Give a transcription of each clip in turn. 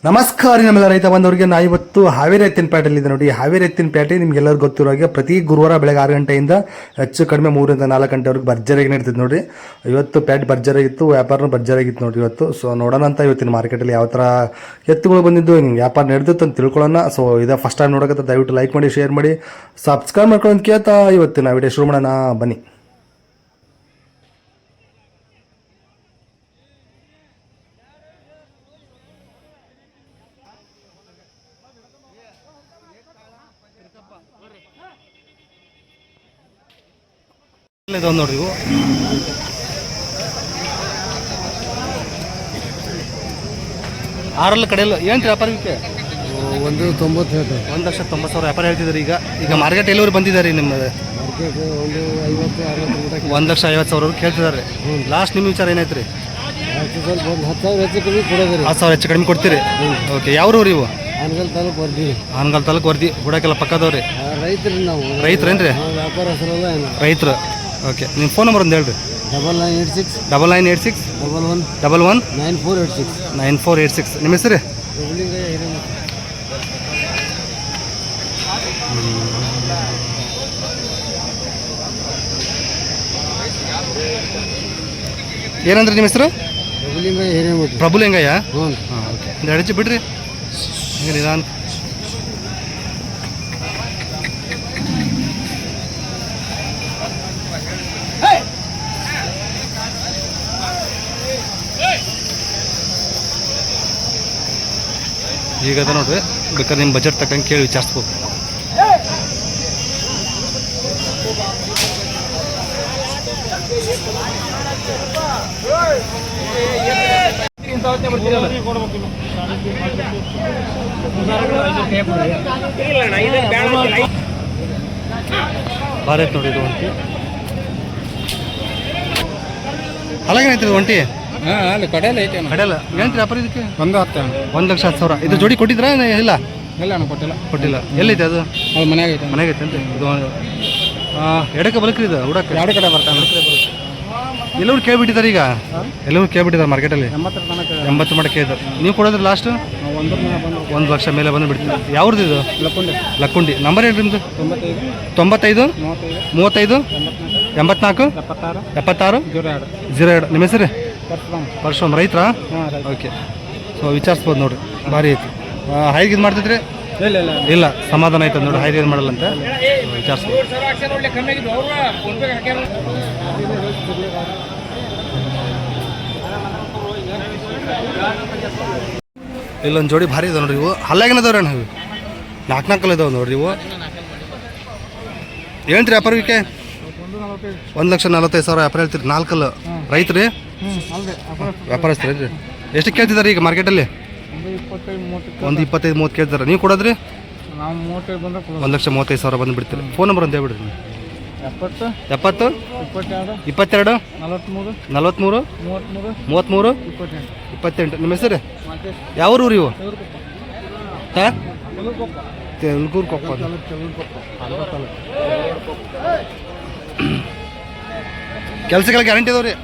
ನಮಸ್ಕಾರ ನಮ್ಮೆಲ್ಲ ರೈತ ಬಂದವರಿಗೆ ನಾ ಇವತ್ತು ಹಾವೇರಿ ಎತ್ತಿನಪೇಟೆಯಲ್ಲಿ ಇದೆ ನೋಡಿ. ಹಾವೇರಿ ಎತ್ತಿನಪೇಟೆ ನಿಮ್ಗೆಲ್ಲರೂ ಗೊತ್ತಿರೋ ಹಾಗೆ ಪ್ರತಿ ಗುರುವಾರ ಬೆಳಗ್ಗೆ 6 ಗಂಟೆಯಿಂದ ಹೆಚ್ಚು ಕಡಿಮೆ 3 ರಿಂದ 4 ಗಂಟೆವರೆಗೆ ಭರ್ಜರಿಯಾಗಿ ನಡೀತಿದೆ ನೋಡಿ. ಇವತ್ತು ಪೇಟೆ ಭರ್ಜರಿಯಾಗಿತ್ತು, ವ್ಯಾಪಾರನೂ ಭರ್ಜರಿಯಾಗಿತ್ತು ನೋಡಿ ಇವತ್ತು. ಸೊ ನೋಡೋಣ ಅಂತ ಇವತ್ತಿನ ಮಾರ್ಕೆಟಲ್ಲಿ ಯಾವ ಥರ ಎತ್ತುಗಳು ಬಂದಿದ್ದು, ಹಿಂಗೆ ವ್ಯಾಪಾರ ನಡೆದಿತ್ತು ಅಂತ ತಿಳ್ಕೊಳ್ಳೋಣ. ಸೊ ಇದು ಫಸ್ಟ್ ಟೈಮ್ ನೋಡೋಕೆ ದಯವಿಟ್ಟು ಲೈಕ್ ಮಾಡಿ, ಶೇರ್ ಮಾಡಿ, ಸಬ್ಸ್ಕ್ರೈಬ್ ಮಾಡ್ಕೊಳ್ಳೋದು ಕೇಳ್ತಾ ಇವತ್ತಿನ ವಿಡಿಯೋ ಶುರು ಮಾಡೋಣ ಬನ್ನಿ. ಇದಾವೆ ನೋಡ್ರಿ ಇವು. ಆರಲ್ಲ ಕಡೆಯಲ್ಲ ಏನು ವ್ಯಾಪಾರಕ್ಕೆ 190 ಹೇಳ್ತಾರೆ. 1,90,000 ವ್ಯಾಪಾರ ಹೇಳ್ತಿದ್ದಾರೆ. ಈಗ ಮಾರ್ಕೆಟ್ ಎಲ್ಲಿವರು ಬಂದಿದ್ದಾರೆ ನಿಮ್ಮದು? ಮಾರ್ಕೆಟ್ ಒಂದು 50-60 1,50,000 ಕೇಳ್ತಿದ್ದಾರೆ. ಲಾಸ್ಟ್ ನಿಮ್ಮ ವಿಚಾರ ಏನೈತೆ ರೀ? ಸ್ವಲ್ಪ ಒಂದು 10,000 ಹೆಚ್ಚು ಕಮ್ಮಿ ಕೊಡೋದ್ರಿ. 10,000 ಹೆಚ್ಚು ಕಡಿಮೆ ಕೊಡ್ತೀರಿ? ಓಕೆ. ಯಾವ ಊರು ಇವು? ಹಾನಗಲ್ ತಾಲೂಕು ಬರ್ತೀವಿ. ಹಾನಗಲ್ ತಾಲೂಕು ವರ್ದಿ. ಹುಡಕೆಲ್ಲ ಪಕ್ಕದವ್ರಿ? ರೈತರು ನಾವು. ರೈತರೇನ್ರಿ? ವ್ಯಾಪಾರ ಹೆಸರಲ್ಲ ಏನು ರೈತರು. ಓಕೆ. ನಿಮ್ಮ ಫೋನ್ ನಂಬರ್ ಒಂದು ಹೇಳ್ರಿ. 9986 9986 11 11 9486 9486. ನಿಮ್ಮ ಹೆಸರು? ಏನಂದ್ರೆ ನಿಮ್ಮ ಹೆಸರು? ಪ್ರಭುಲಿಂಗಯ್ಯ ಹಿರೇಮಠ. ಪ್ರಭುಲಿಂಗಯ್ಯ? ಹ್ಞೂ. ಹಾಂ, ಓಕೆ. ಒಂದು ಅಡಿಚಿ ಬಿಡ್ರಿ ನಿಧಾನ. ಈಗ ಅದ ನೋಡ್ರಿ, ಬೇಕಾದ್ರೆ ನಿಮ್ಮ ಬಜೆಟ್ ತಕ್ಕಂಗೆ ಕೇಳಿ ವಿಚಾರಿಸ್ಬೋದು. ಭಾರಿ ಐತೆ ನೋಡಿ ಇದು ಒಂಟಿ. ಅಲಾಗೇನೈತೆ ಇದು ಒಂಟಿ? ಹಾಂ, ಅಲ್ಲಿ ಕಡೆಯಲ್ಲ ಐತೆ. ಕಡೆಯಲ್ಲ ಏನು ವ್ಯಾಪಾರ ಇದಕ್ಕೆ? 110. 1,10,000. ಇದು ಜೋಡಿ ಕೊಟ್ಟಿದ್ರಾ? ಇಲ್ಲ ಇಲ್ಲ, ನಾನು ಕೊಟ್ಟಿಲ್ಲ. ಎಲ್ಲೈತೆ ಅದು? ಅದು ಮನೆಯಾಗ ಐತೆ. ಮನೆಗೆ ಐತೆ ಅಂತ ಇದು. ಎಡಕ್ಕೆ ಬಲಕ್ರಿ ಇದು ಹುಡಕ್ಕೆ? ಎರಡು ಕಡೆ ಬರ್ತಾನೆ. ಎಲ್ಲರೂ ಕೇಳ್ಬಿಟ್ಟಿದ್ದಾರೆ ಈಗ. ಎಲ್ಲರೂ ಕೇಳ್ಬಿಟ್ಟಿದ್ದಾರೆ ಮಾರ್ಕೆಟಲ್ಲಿ. 80 ಮಟ್ಟ ಕೇಳಿದ್ರು. ನೀವು ಕೊಡೋದ್ರೆ ಲಾಸ್ಟ್ 1 ಲಕ್ಷ ಮೇಲೆ ಬಂದು ಬಿಡ್ತೀವಿ. ಯಾವ್ದು ಇದು? ಲಕ್ಕುಂಡಿ. ನಂಬರ್ ಏನು ನಿಮ್ಮದು? 95 35 84 76 02. ನಿಮ್ಮ ಹೆಸರು? ಪರಶುರಾಮ್. ರೈತರ? ಓಕೆ. ಸೊ ವಿಚಾರಿಸ್ಬೋದು ನೋಡಿರಿ, ಭಾರಿ ಐತಿ. ಹೈಗೆ ಇದು ಮಾಡ್ತಿದ್ರಿ? ಇಲ್ಲ, ಸಮಾಧಾನ ಆಯ್ತು ನೋಡಿ. ಹೈಗೆ ಇದು ಮಾಡಲ್ಲ ಅಂತ ವಿಚಾರಿಸ್ಬೋದು. ಇಲ್ಲೊಂದು ಜೋಡಿ ಭಾರಿ ಇದಾವೆ ನೋಡ್ರಿ. ಇವು ಹಲ್ಲಾಗಿನದವ್ರಿ ಅಣ್ಣ. ಇವು 4 ಇದಾವೆ ನೋಡ್ರಿ. ಇವು ಏನು ರೀ ವ್ಯಾಪಾರಕ್ಕೆ? 1,45,000 ವ್ಯಾಪಾರ ಹೇಳ್ತೀರಿ. 4 ರೈತ್ರಿ? ವ್ಯಾಪಾರಸ್ತ್ರಿ ರೀ. ಎಷ್ಟು ಕೇಳ್ತಿದ್ದಾರೆ ಈಗ ಮಾರ್ಕೆಟಲ್ಲಿ? 25-30 ಕೇಳ್ತಾರೆ. ನೀವು ಕೊಡೋದ್ರಿ? 1,35,000 ಬಂದು ಬಿಡ್ತೀರಿ. ಫೋನ್ ನಂಬರ್ ಅಂತ ಹೇಳ್ಬಿಡ್ರಿ. 70 22 43 33 28. ನಿಮ್ಮ ಹೆಸರು? ಯಾವ ಊರು ಇವು? ಹಾಂ, ತೆಲುಗೂರು ಕೊಪ್ಪ. ಕೆಲಸಗಳ ಗ್ಯಾರಂಟಿ ಇದಾವೆ ರೀ?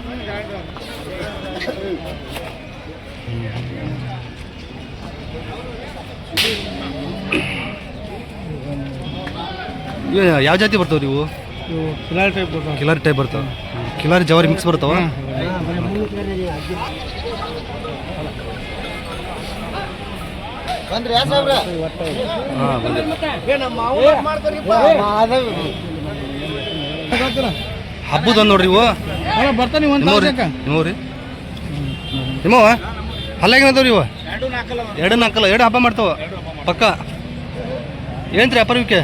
ಯಾವ ಜಾತಿ ಬರ್ತಾವೆ ನೀವು? ಕಿಲಾರಿ ಟೈಪ್ ಬರ್ತಾವೆ. ಕಿಲಾರಿ ಜವಾರಿ ಮಿಕ್ಸ್ ಬರ್ತಾವ? ಹಬ್ಬದೊಂದು ನೋಡ್ರಿ ಇವು. ನಿಮ್ಮವ್ರಿ? ನಿಮ್ಮವ ಹಲ್ಲಾಗಿನದವ್ರಿ ಇವು? 2 ಹಬ್ಬ ಮಾಡ್ತಾವ ಪಕ್ಕ. ಏನು ರೀ ವ್ಯಾಪಾರಕ್ಕೆ?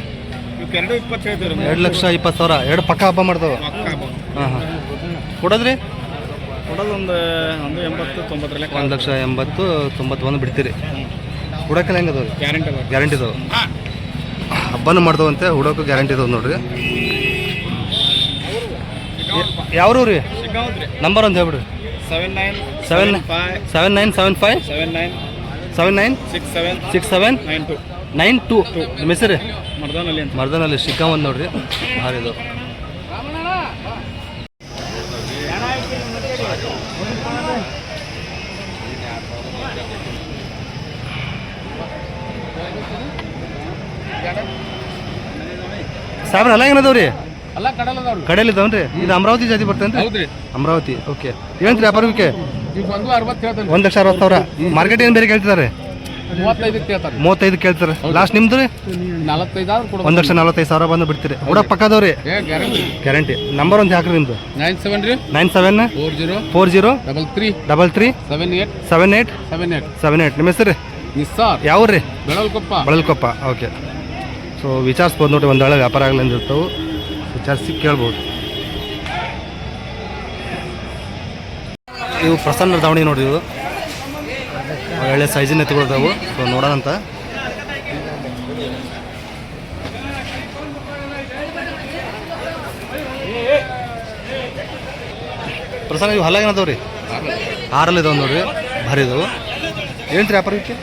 2,20,000. 2 ಪಕ್ಕ ಹಬ್ಬ ಮಾಡ್ತಾವ. ಹಾಂ ಹಾಂ. ಕೊಡೋದ್ರಿ? ಒಂದು 80-90. 1,80,000 ಬಂದು ಬಿಡ್ತೀರಿ. ಹುಡಕೆಲ್ಲ ಹೆಂಗೆ ಅದಾವೆ? ಗ್ಯಾರಂಟಿ ಇದಾವೆ. ಹಬ್ಬನೂ ಮಾಡ್ತಾವಂತೆ, ಹುಡೋಕು ಗ್ಯಾರಂಟಿ ಇದಾವೆ ನೋಡ್ರಿ. ಯಾವ್ರು ರೀ? ನಂಬರ್ ಒಂದು ಹೇಳ್ಬಿಡ್ರಿ. 7975 796792. ನಿಮ್ಮ ಹೆಸರು? ಮರ್ದನಲ್ಲಿ. ಶಿಗ್ಗಾಂವ್ ಒಂದು ನೋಡ್ರಿ, ಭಾರಿ ಇದಾವೆ. ಸಾಹೇಬ್ರ ಅಲ್ಲ ಏನದವ್ರಿ ಅಲ್ಲ ಕಡಲದವ್ರು ಕಡೆಯಲ್ಲಿ ಇದಾವನ್ರಿ ಇದು ಅಮರಾವತಿ ಜಾತಿ ಬರ್ತೇನ್ರಿ ಹೌದ್ರಿ ಅಮರಾವತಿ ಓಕೆ ಏನಂತ್ರಿ ವ್ಯಾಪಾರಕ್ಕೆ ಈಗ 160 ಹೇಳ್ತಾನೆ 1,60,000 ಮಾರ್ಕೆಟ್ ಏನು ಬೇರೆ ಕೇಳ್ತಿದ್ದಾರೆ 35 ಕೇಳ್ತಾರೆ 35 ಕೇಳ್ತಾರೆ ಲಾಸ್ಟ್ ನಿಮ್ದು ರೀ 45 ಆದ್ರೆ ಕೊಡು 1,45,000 ಬಂದು ಬಿಡ್ತೀರಿ ಕೂಡ ಪಕ್ಕದವ್ರಿ ಏ ಗ್ಯಾರಂಟಿ ಗ್ಯಾರಂಟಿ ನಂಬರ್ ಒಂದು ಹಾಕ್ರಿ ನಿಮ್ದು 97 ರೀ 97 40 40 33 33 78 78 78 78 ನಿಮ್ಮ ಹೆಸರು ರೀ ನಿಸ್ಸಾರ್ ಯಾವ ರೀ ಬೆಳಲ್ಕೊಪ್ಪ ಬಳಲ್ಕೊಪ್ಪ ಓಕೆ ಸೊ ವಿಚಾರಿಸ್ಬೋದು ನೋಡಿ ಒಂದು ವೇಳೆ ವ್ಯಾಪಾರ ಆಗಲಿ ಅಂದಿರ್ತಾವೆ ವಿಚಾರಿಸಿ ಕೇಳ್ಬೋದು. ಇವು ಪ್ರಸನ್ನ ದಾವಣಿ ನೋಡಿ ಇವು ಒಳ್ಳೆ ಸೈಜಿನ ಎತ್ತುಗಳಿದಾವು ಸೊ ನೋಡೋಣಂತ. ಪ್ರಸನ್ನ ಇವು ಹಲ್ಲಾಗ ಏನದಾವ ರೀ 6 ಇದಾವೆ ನೋಡ್ರಿ ಭಾರಿ ಇದಾವೆ. ಏನು ರೀ ವ್ಯಾಪಾರಕ್ಕೆ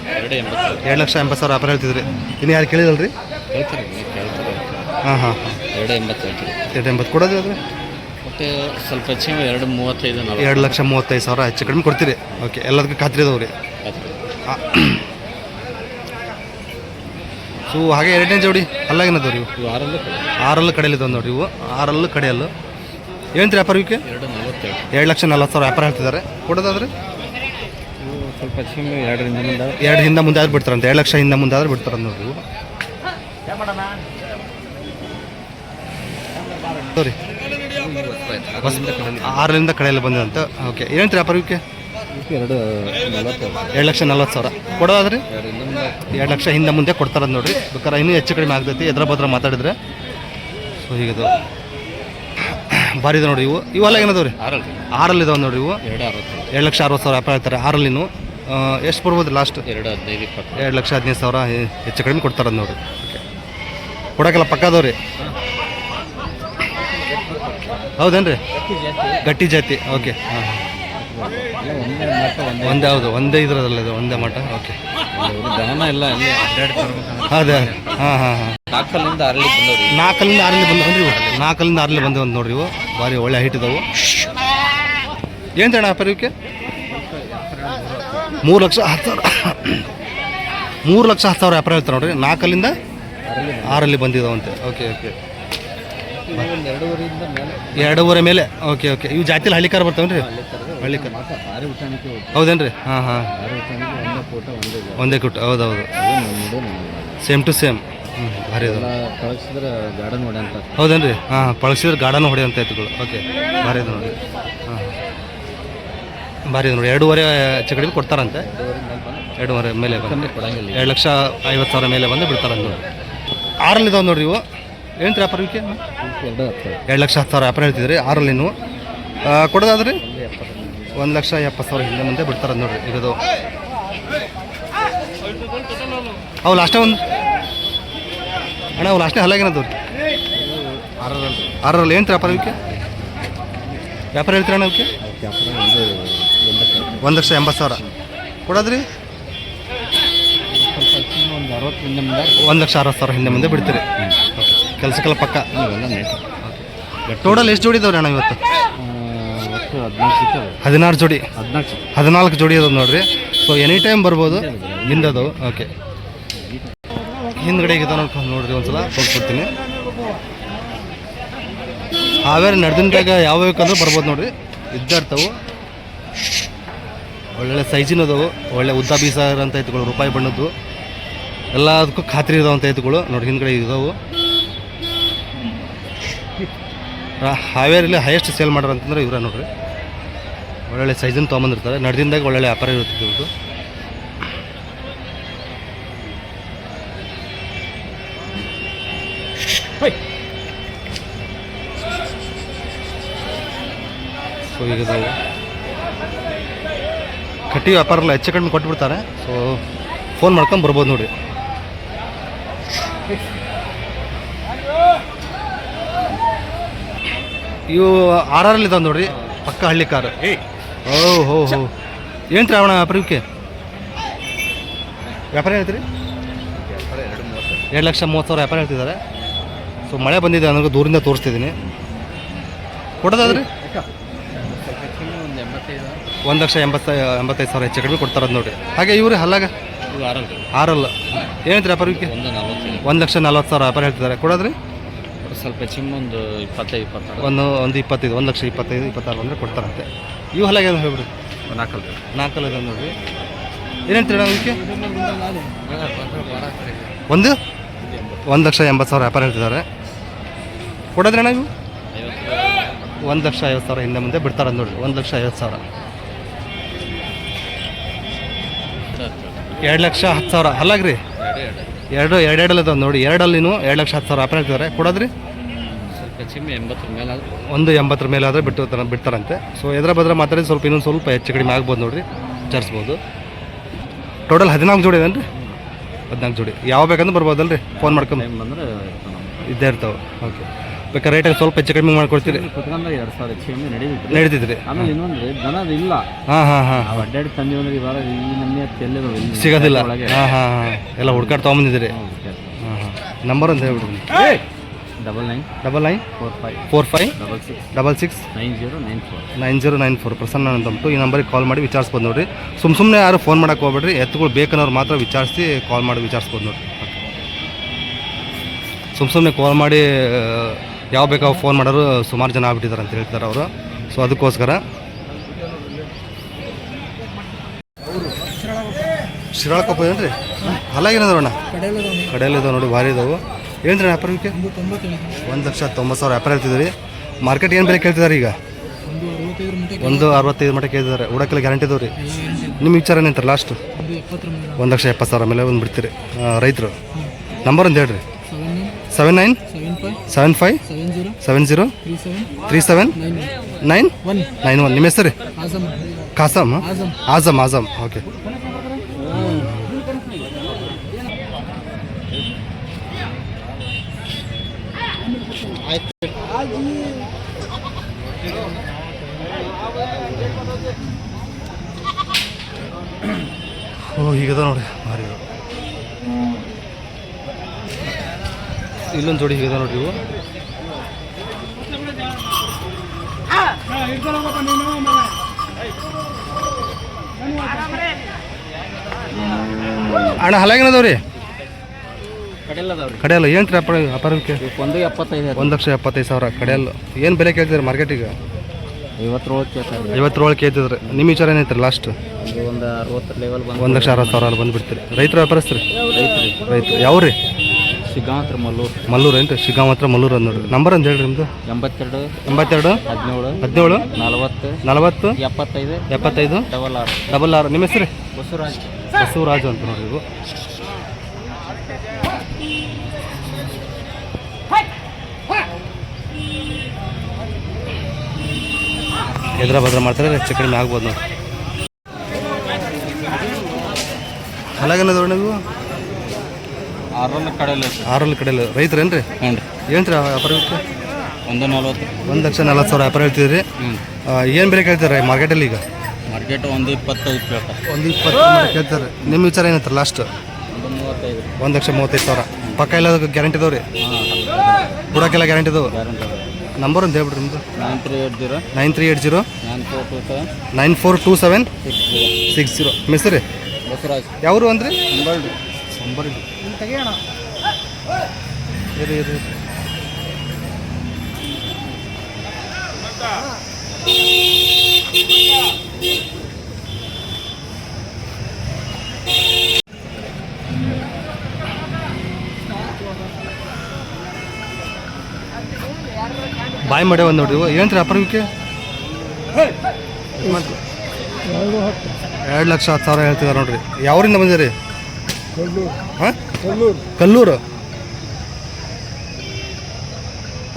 2,80,000 ವ್ಯಾಪಾರ ಹೇಳ್ತಿದ್ರಿ ಇನ್ನು ಯಾರು ಕೇಳಿದಲ್ರಿ ಹಾಂ ಹಾಂ 2,80 ಕೊಡೋದು ಅದ್ರಿ ಮತ್ತೆ ಸ್ವಲ್ಪ ಹೆಚ್ಚಿಗೆ 2,35 2,35,000 ಹೆಚ್ಚು ಕಡಿಮೆ ಕೊಡ್ತೀರಿ ಓಕೆ ಎಲ್ಲದಕ್ಕೂ ಖಾತ್ರಿ ಅದಾವೆ ರೀ. ಸೊ ಹಾಗೆ ಎರಡನೇ ಜೋಡಿ ಅಲ್ಲಾಗೇನದವ್ರಿ ಇವು 6 ಕಡೆಯಲ್ಲಿ ಇದಾವೆ ನೋಡ್ರಿ ಇವು 6 ಕಡೆಯಲ್ಲು ಏನು ರೀ ವ್ಯಾಪಾರಕ್ಕೆ 2,40,000 ವ್ಯಾಪಾರ ಹೇಳ್ತಿದ್ದಾರೆ ಕೊಡೋದಾದ್ರೆ ಸ್ವಲ್ಪ ಹೆಚ್ಚಿಗೆ 2ರಿಂದ ಮುಂದೆ 2 ಹಿಂದೆ ಮುಂದೆ ಆದ್ರೆ ಬಿಡ್ತಾರಂತೆ 2 ಲಕ್ಷ ಹಿಂದೆ ಮುಂದೆ ಆದ್ರೆ ಬಿಡ್ತಾರಂತ ನೋಡ್ರಿ ಇವು ಸರಿ 6 ಕಡೆಯಲ್ಲಿ ಬಂದಂತ ಓಕೆ ಏನು ರೀ ವ್ಯಾಪಾರಕ್ಕೆ 2,40,000 ಕೊಡೋದಾದ್ರಿ 2 ಲಕ್ಷ ಹಿಂದೆ ಮುಂದೆ ಕೊಡ್ತಾರಂತ ನೋಡ್ರಿ ಬೇಕಾದ್ರೆ ಇನ್ನೂ ಹೆಚ್ಚು ಕಡಿಮೆ ಆಗ್ತೈತಿ ಎದ್ರ ಬದ್ರ ಮಾತಾಡಿದ್ರೆ. ಸೊ ಹೀಗದು ಭಾರಿ ಇದೆ ನೋಡಿ ಇವೆಲ್ಲ ಏನದವ್ರಿ 6 ಇದಾವೆ ನೋಡ್ರಿ ಇವು 2,60,000 ವ್ಯಾಪಾರ ಹೇಳ್ತಾರೆ 6 ಇನ್ನು ಎಷ್ಟು ಬರ್ಬೋದು ಲಾಸ್ಟ್ 2,15,000 ಹೆಚ್ಚು ಕಡಿಮೆ ಕೊಡ್ತಾರಂತ ನೋಡ್ರಿ ಓಕೆ ಕೊಡೋಕ್ಕೆಲ್ಲ ಪಕ್ಕದವ್ರಿ ಹೌದೇನ್ರಿ ಗಟ್ಟಿ ಜಾತಿ ಓಕೆ ಹಾಂ ಒಂದೇ ಹೌದು ಒಂದೇ ಇದ್ರದಲ್ಲ ಇದು ಒಂದೇ ಮಠ ಓಕೆ ದನ ಎಲ್ಲ ಅಲ್ಲಿ ಅದೇ ಹಾಂ ಹಾಂ ಹಾಂ 4ರಿಂದ 6 ಬಂದವ್ರಿ 4ರಿಂದ 6 ಬಂದವ್ರಿ 4ರಿಂದ 6 ಬಂದವು ನೋಡ್ರಿ ಇವು ಭಾರಿ ಒಳ್ಳೆ ಹೈಟ್ ಇದಾವು. ಏನು ತಣ್ಣ ವ್ಯಾಪಾರಕ್ಕೆ 3,10,000 ವ್ಯಾಪಾರ ಹೇಳ್ತಾರೆ ನೋಡ್ರಿ 4ರಿಂದ 6 ಬಂದಿದ್ದಾವಂತೆ ಓಕೆ ಓಕೆ 2.5 ಮೇಲೆ ಓಕೆ ಓಕೆ ಇವು ಜಾತಿಲಿ ಹಳ್ಳಿಕಾರ ಬರ್ತಾವನ್ರಿ ಹಳ್ಳಿಕಾರ ಹೌದೇನ್ರಿ ಹಾಂ ಹಾಂ ಒಂದೇ ಕುಟ್ಟು ಹೌದೌದು ಸೇಮ್ ಟು ಸೇಮ್ ಭಾರಿ ಅದ ಗಾರ್ಡನ್ ಹೊಡೆ ಅಂತ ಹೌದೇನ್ರಿ ಹಾಂ ಪಳಸಿದ್ರೆ ಗಾರ್ಡನ್ ಹೊಡೆಯಂತ ಎತ್ತುಗಳು ಓಕೆ ಭಾರಿ ಇದೆ ನೋಡಿ ಹಾಂ ಭಾರಿ ಇದೆ ನೋಡಿ 2.5 ಹೆಚ್ಚು ಕಡಿಮೆ ಕೊಡ್ತಾರಂತೆ 2.5 ಮೇಲೆ ಬಂದು 2,50,000 ಮೇಲೆ ಬಂದು ಬಿಡ್ತಾರಂತ ನೋಡಿ 6 ಇದಾವೆ ನೋಡ್ರಿ ಇವು ಏನು ರೀ ವ್ಯಾಪಾರಕ್ಕೆ 2,10,000 ವ್ಯಾಪಾರ ಹೇಳ್ತಿದ್ರಿ 6 ನೀವು ಕೊಡೋದಾದ್ರಿ 1,70,000 ಹಿಂದೆ ಮುಂದೆ ಬಿಡ್ತಾರಂತ ನೋಡ್ರಿ ಇದು ಅವು ಲಾಸ್ಟೇ ಒಂದು ಅಣ್ಣ ಅವು ಲಾಸ್ಟ್ನೇ ಹಲ್ಲಾಗೇನದವ್ರಿ 6 ಏನು ರೀ ವ್ಯಾಪಾರಕ್ಕೆ ವ್ಯಾಪಾರ ಹೇಳ್ತೀರ ಅಣ್ಣ ಅವಕ್ಕೆ 1,80,000 ಕೊಡೋದ್ರಿ 1,60,000 ಹಿಂದೆ ಮುಂದೆ ಬಿಡ್ತೀರಿ ಓಕೆ ಕೆಲಸಕ್ಕೆಲ್ಲ ಪಕ್ಕ ಟೋಟಲ್ ಎಷ್ಟು ಜೋಡಿ ಇದಾವ್ರಿ ಅಣ್ಣ ಇವತ್ತು 16 ಜೋಡಿ 14 ಜೋಡಿ ಅದಾವೆ ನೋಡ್ರಿ ಸೊ ಎನಿ ಟೈಮ್ ಬರ್ಬೋದು ಹಿಂದದು ಓಕೆ ಹಿಂದ್ಗಡೆ ಇದಾವೆ ನೋಡ್ರಿ ಒಂದ್ಸಲ ತೋರಿಸ್ಕೊಡ್ತೀನಿ ಹಾವೇರಿ ನಡೆದಿಂದಾಗ ಯಾವ ಬೇಕಂದ್ರೆ ಬರ್ಬೋದು ನೋಡ್ರಿ ಇದ್ದಾರ್ತವು ಒಳ್ಳೆ ಸೈಜಿನದವು ಒಳ್ಳೆ ಉದ್ದ ಬೀಸ ಇರೋಂಥ ಎತ್ತುಗಳು ರೂಪಾಯಿ ಬಣ್ಣದ್ದು ಎಲ್ಲದಕ್ಕೂ ಖಾತ್ರಿ ಇದಾವಂಥ ಎತ್ತುಗಳು ನೋಡಿ ಹಿಂದ್ಗಡೆ ಇದಾವು ಹಾವೇರಿಲಿ ಹೈಯೆಸ್ಟ್ ಸೇಲ್ ಮಾಡೋರು ಅಂತಂದ್ರೆ ಇವರ ನೋಡ್ರಿ ಒಳ್ಳೊಳ್ಳೆ ಸೈಜನ್ನು ತೊಗೊಂಬಂದಿರ್ತಾರೆ ನಡೆದಿಂದಾಗ ಒಳ್ಳೊಳ್ಳೆ ವ್ಯಾಪಾರ ಇರುತ್ತೆ ಇವ್ರದ್ದು. ಸೊ ಈಗ ಕಟ್ಟಿ ವ್ಯಾಪಾರ ಎಲ್ಲ ಹೆಚ್ಚು ಕಡಿಮೆ ಕೊಟ್ಬಿಡ್ತಾರೆ ಸೊ ಫೋನ್ ಮಾಡ್ಕೊಂಡು ಬರ್ಬೋದು ನೋಡಿರಿ. ಇವು 6 ಇದಾವೆ ನೋಡ್ರಿ ಪಕ್ಕ ಹಳ್ಳಿ ಕಾರು ಹೋ ಏನು ರೀ ಅವಣ ವ್ಯಾಪಾರಕ್ಕೆ ವ್ಯಾಪಾರ ಹೇಳ್ತೀರಿ 2,30,000 ವ್ಯಾಪಾರ ಹೇಳ್ತಿದ್ದಾರೆ. ಸೊ ಮಳೆ ಬಂದಿದೆ ನನಗೆ ದೂರಿಂದ ತೋರಿಸ್ತಿದ್ದೀನಿ ಕೊಡೋದಾದ್ರಿ 1,85,000 ಹೆಚ್ಚು ಕಡಿಮೆ ಕೊಡ್ತಾರದು ನೋಡಿರಿ. ಹಾಗೆ ಇವ್ರಿ ಹಲ್ಲಾಗ ಇದು ಆರಲ್ರಿ ಆರಲ್ಲ ಏನೈತ್ರಿ ವ್ಯಾಪಾರಕ್ಕೆ? 140. 1,40,000 ವ್ಯಾಪಾರ ಹೇಳ್ತಿದ್ದಾರೆ. ಕೊಡೋದ್ರಿ ಸ್ವಲ್ಪ ಹೆಚ್ಚಿಗೆ ಒಂದು 25-26. ಒಂದು 25, 1,25,000, 26 ಅಂದರೆ ಕೊಡ್ತಾರಂತೆ. ಇವು ಹಲಾಗೆ ಏನು ಹೇಳ್ಬಿಡಿ? 4 4 ಇದೆ ನೋಡಿರಿ. ಏನಂತೀರಿ ನಾವು ಇದಕ್ಕೆ? 1,80,000 ವ್ಯಾಪಾರ ಹೇಳ್ತಿದ್ದಾರೆ. ಕೊಡೋದ್ರಿ ಅಣ್ಣ ಇವು? 1,50,000 ಹಿಂದೆ ಮುಂದೆ ಬಿಡ್ತಾರೆ ನೋಡಿರಿ. 1,50,000. 2,10,000 ಹಲ್ಲಾಗ್ರಿ. ಎರಡಲ್ಲ ಅದಾವೆ ನೋಡಿ. ಎರಡಲ್ಲಿನೂ 2,10,000 ವ್ಯಾಪಾರ ಹೇಳ್ತಿದ್ದಾರೆ. ಕೊಡೋದ್ರಿ ಸ್ವಲ್ಪ ಹೆಚ್ಚಿಗೆ 80 ಮೇಲೆ. ಒಂದು 80 ಮೇಲೆ ಆದರೆ ಬಿಡ್ತಾರಂತೆ. ಸೊ ಎದ್ರ ಬದ್ರ ಮಾತಾಡಿ ಸ್ವಲ್ಪ ಇನ್ನೊಂದು ಸ್ವಲ್ಪ ಹೆಚ್ಚು ಕಡಿಮೆ ಆಗ್ಬೋದು ನೋಡಿರಿ, ವಿಚಾರಿಸ್ಬೋದು. ಟೋಟಲ್ 14 ಜೋಡಿ ಇದೇನು ರೀ? 14 ಜೋಡಿ. ಯಾವ ಬೇಕಂದ್ರೆ ಬರ್ಬೋದಲ್ರಿ? ಫೋನ್ ಮಾಡ್ಕೊಂಡು ಬಂದ್ರೆ ಇದ್ದೇ ಇರ್ತಾವೆ. ಓಕೆ, ಬೇಕಾದ್ರೆ ರೇಟಾಗಿ ಸ್ವಲ್ಪ ಹೆಚ್ಚು ಕಡಿಮೆ ಮಾಡ್ಕೊಡ್ತೀರಿ? ಕುತ್ಕೊಂಡ್ರೆ 2,000 ಹೆಚ್ಚಿಗೆ ನಡೀತಿದ್ರಿ. ಆಮೇಲೆ ಇನ್ನೊಂದು ದನದ ಇಲ್ಲ. ಹಾಂ ಅಡ್ಡಾಡಿ ತಂದಿವಿ ಅಂದ್ರೆ ಇವಾಗ ಈ ನಮ್ಮನೆ ಎಲ್ಲಿದಾವೆ ಸಿಗೋದಿಲ್ಲ. ಹಾಂ ಎಲ್ಲ ಹುಡ್ಕಾಡ್ ತೊಗೊಂಬಂದಿದ್ದೀರಿ. ಹಾಂ ನಂಬರ್ ಅಂತ ಹೇಳ್ಬಿಡ್ರಿ. 99 45 66 9094. 9094 ಪ್ರಸನ್ನ ಅಂತಂತು. ಈ ನಂಬರಿಗೆ ಕಾಲ್ ಮಾಡಿ ವಿಚಾರಿಸ್ಬೋದು ನೋಡಿರಿ. ಸುಮ್ಮನೆ ಯಾರು ಫೋನ್ ಮಾಡೋಕೆ ಹೋಗ್ಬೇಡ್ರಿ. ಎತ್ತುಗಳು ಬೇಕನ್ನೋರು ಮಾತ್ರ ವಿಚಾರಿಸಿ ಕಾಲ್ ಮಾಡಿ ವಿಚಾರಿಸ್ಬೋದು ನೋಡಿರಿ. ಸುಮ್ಮನೆ ಕಾಲ್ ಮಾಡಿ ಯಾವ ಬೇಕಾವ ಫೋನ್ ಮಾಡೋರು ಸುಮಾರು ಜನ ಆಗ್ಬಿಟ್ಟಿದ್ದಾರೆ ಅಂತ ಹೇಳ್ತಾರೆ ಅವರು. ಸೊ ಅದಕ್ಕೋಸ್ಕರ ಶಿರಾಳಕೊಪ್ಪ ಏನು ರೀ? ಹಲಾಗೇನದವಣ್ಣ? ಕಡೆಯಲ್ಲಿದ್ದಾವೆ ನೋಡಿ, ಭಾರಿ ಇದಾವೆ. ಏನು ರೀ ವ್ಯಾಪಾರಕ್ಕೆ? 1,90,000 ವ್ಯಾಪಾರ ಹೇಳ್ತಿದ್ದೀರಿ. ಮಾರ್ಕೆಟ್ ಏನು ಬೆಲೆ ಕೇಳ್ತಿದ್ದಾರೆ ಈಗ? 1,65 ಮಟ್ಟ ಕೇಳ್ತಿದ್ದಾರೆ. ಉಡಕ್ಕೆಲ್ಲ ಗ್ಯಾರಂಟಿ ಇದಾವೆ ರೀ. ನಿಮ್ಮ ವಿಚಾರ ಏನಂತಾರೆ ಲಾಸ್ಟು? 1,70,000 ಮೇಲೆ ಒಂದು ಬಿಡ್ತೀರಿ ರೈತರು. ನಂಬರ್ ಅಂತ ಹೇಳ್ರಿ. 79 75 70 37 91. ನಿಮ್ಮ ಹೆಸರು ರೀ? ಕಾಸಮ್. ಆಜಮ್. ಓಕೆ. ಓ ಹೀಗದ ನೋಡಿ, ಭಾರಿ ಇಲ್ಲೊಂದು ಜೋಡಿ ಹೀಗದ ನೋಡ್ರಿ. ಇವು ಅಣ್ಣ ಹಲಾಗೇನದವ್ರಿ? ಕಡೆಯಲ್ಲ ಏನು ರೀ ವ್ಯಾಪಾರಕ್ಕೆ? 1,75. 1,70,000 ಕಡೆಯಲ್ಲ. ಏನು ಬೆಲೆ ಕೇಳ್ತಿದ್ದಾರೆ ಮಾರ್ಕೆಟಿಗೆ? 57 ಕೇಳ್ತಿದ್ರೆ. ನಿಮ್ಮ ವಿಚಾರ ಏನೈತ್ರಿ ಲಾಸ್ಟ್? ಒಂದು 60 ಲೆವೆಲ್ ಬಂದು 1,60,000 ಬಂದುಬಿಡ್ತೀರಿ. ರೈತರ ವ್ಯಾಪಾರಸ್ತ್ರಿ? ರೈತರು ಯಾವ ರೀ? ಶಿಗಾಂತ್ರ ಮಲ್ಲೂರು ಏನು ರೀ? ಶಿಗಾಂತ್ರ ಮಲ್ಲೂರು ಅಂದ್ ನೋಡ್ರಿ. ನಂಬರ್ ಅಂತ ಹೇಳ್ರಿ ನಿಮ್ಮದು? 82 17 40 75 66. ನಿಮ್ಮ ಹೆಸರು? ಬಸವರಾಜು ಅಂತ ನೋಡ್ರಿ. ಇವು ಎದ್ರ ಭದ್ರ ಮಾಡ್ತಾರೆ, ಹೆಚ್ಚು ಕಡಿಮೆ ಆಗ್ಬೋದು ನೋಡಿ. ಹಲಾಗೇನದವ್ರಿ ನೀವು? 6 ಕಡೆಯಲ್ಲಿ ರೈತರೇನು ರೀ? ಏನು ರೀ ವ್ಯಾಪಾರಕ್ಕೆ? 1,40,000 ವ್ಯಾಪಾರ ಹೇಳ್ತಿದ್ರಿ. ಏನು ಬೆಲೆ ಕೇಳ್ತಾರೆ ಮಾರ್ಕೆಟಲ್ಲಿ ಈಗ? ಮಾರ್ಕೆಟ್ 1,25 ಕೇಳ್ತಾರೆ. ನಿಮ್ಮ ವಿಚಾರ ಏನಂತಾರೆ ಲಾಸ್ಟ್? 1,35,000. ಪಕ್ಕ ಎಲ್ಲ ಗ್ಯಾರಂಟಿ ಇದಾವೆ ರೀ? ಕೊಡೋಕ್ಕೆಲ್ಲ ಗ್ಯಾರಂಟಿ ಇದಾವೆ. ನಂಬರ್ ಅಂತ ಹೇಳ್ಬಿಡ್ರಿ ನಿಮ್ಮದು? 9380 9427 60. ನಿಮ್ಮ ಹೆಸರು? ಯಾವರು ಅಂದ್ರಿ? ಸಂಬರ್ಡಿ. ಇರಿ ಬಾಯಿ ಮಡೆ ಒಂದು ನೋಡ್ರಿ. ಏನು ರೀ ವ್ಯಾಪಾರಕ್ಕೆ? 2,10,000 ಹೇಳ್ತಿದ್ದಾರೆ ನೋಡ್ರಿ. ಯಾವರಿಂದ ಬಂದಿರಿ? ಹಾಂ, ಕಲ್ಲೂರು.